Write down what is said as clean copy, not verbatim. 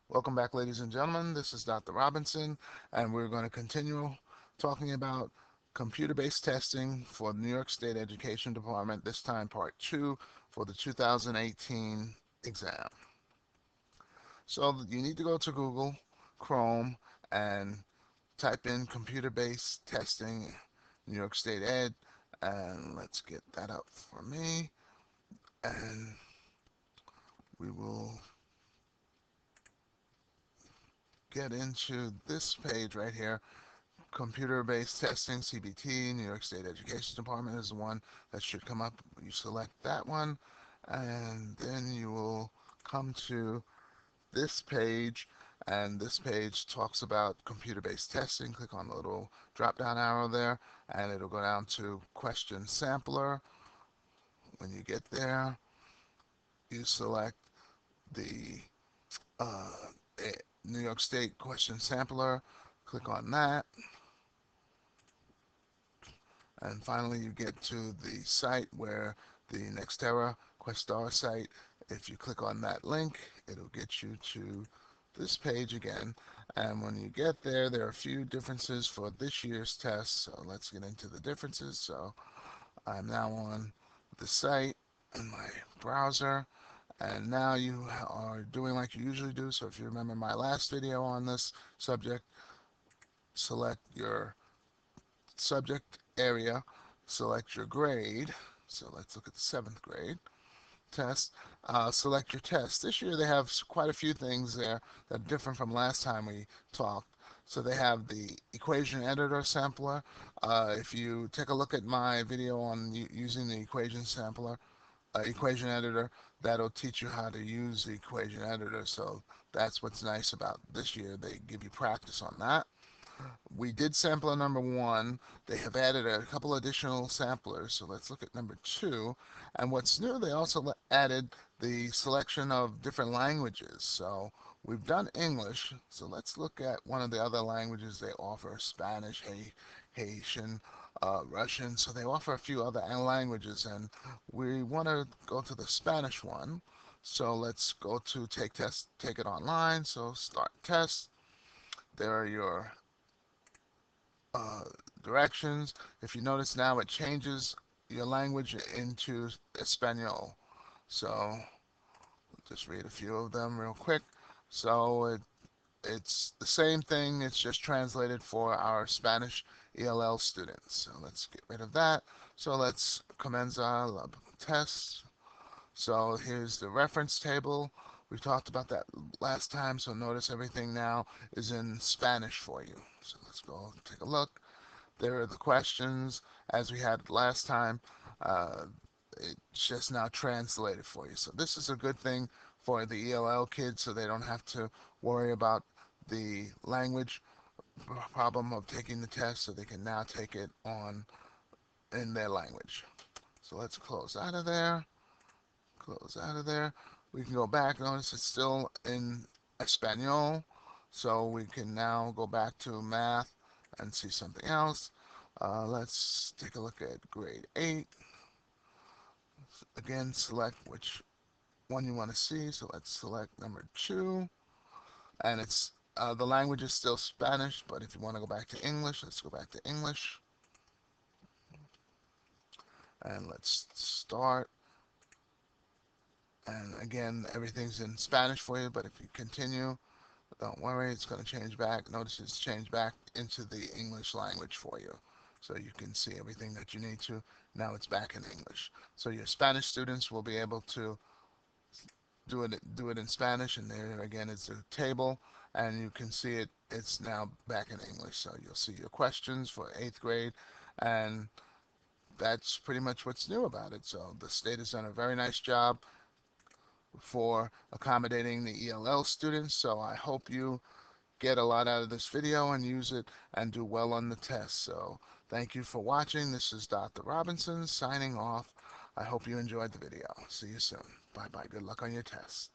Welcome back, ladies and gentlemen. This is Dr. Robinson, and we're going to continue talking about computer-based testing for the New York State Education Department, this time part 2 for the 2018 exam. So you need to go to Google, Chrome, and type in computer-based testing, New York State Ed, and let's get that up for me, and we will get into this page right here. Computer-based testing, CBT, New York State Education Department is the one that should come up. You select that one, and then you will come to this page, and this page talks about computer-based testing. Click on the little drop-down arrow there, and it'll go down to question sampler. When you get there, you select the uh, New York State question sampler. Click on that. And finally, you get to the site where the Nextera Questar site. If you click on that link, it'll get you to this page again. And when you get there, there are a few differences for this year's test. So let's get into the differences. So I'm now on the site in my browser. And now you are doing like you usually do. So if you remember my last video on this subject, select your subject area, select your grade. So let's look at the 7th grade test. Select your test. This year they have quite a few things there that are different from last time we talked. So they have the equation editor sampler. If you take a look at my video on using the equation editor, that'll teach you how to use the equation editor. So that's what's nice about this year. They give you practice on that. We did sampler number 1. They have added a couple additional samplers. So let's look at number 2. And what's new, they also added the selection of different languages. So we've done English. So let's look at one of the other languages they offer: Spanish, Haitian, Russian. So they offer a few other languages, and we want to go to the Spanish one. So let's go to take it online. So start test. There are your uh, directions. If you notice now, it changes your language into Espanol. So just read a few of them real quick. So it's the same thing. It's just translated for our Spanish ELL students. So let's get rid of that. So let's Comenza la test. So here's the reference table. We talked about that last time. So notice everything now is in Spanish for you. So let's go take a look. There are the questions as we had last time. Uh, it's just now translated for you. So this is a good thing for the ELL kids, so they don't have to worry about the language problem of taking the test, so they can now take it on in their language. So let's close out of there. Close out of there. We can go back. Notice it's still in Espanol, so we can now go back to math and see something else. Let's take a look at grade 8. Again, select which one you want to see. So let's select number 2. And it's the language is still Spanish, but if you want to go back to English, let's go back to English. And let's start. And again, everything's in Spanish for you, but if you continue, don't worry, it's going to change back. Notice it's changed back into the English language for you. So you can see everything that you need to. Now it's back in English. So your Spanish students will be able to do it in Spanish, and there again is the table, and you can see it's now back in English. So you'll see your questions for 8th grade, and that's pretty much what's new about it. So the state has done a very nice job for accommodating the ELL students. So I hope you get a lot out of this video and use it and do well on the test. So thank you for watching. This is Dr. Robinson signing off. I hope you enjoyed the video. See you soon. Bye bye. Good luck on your test.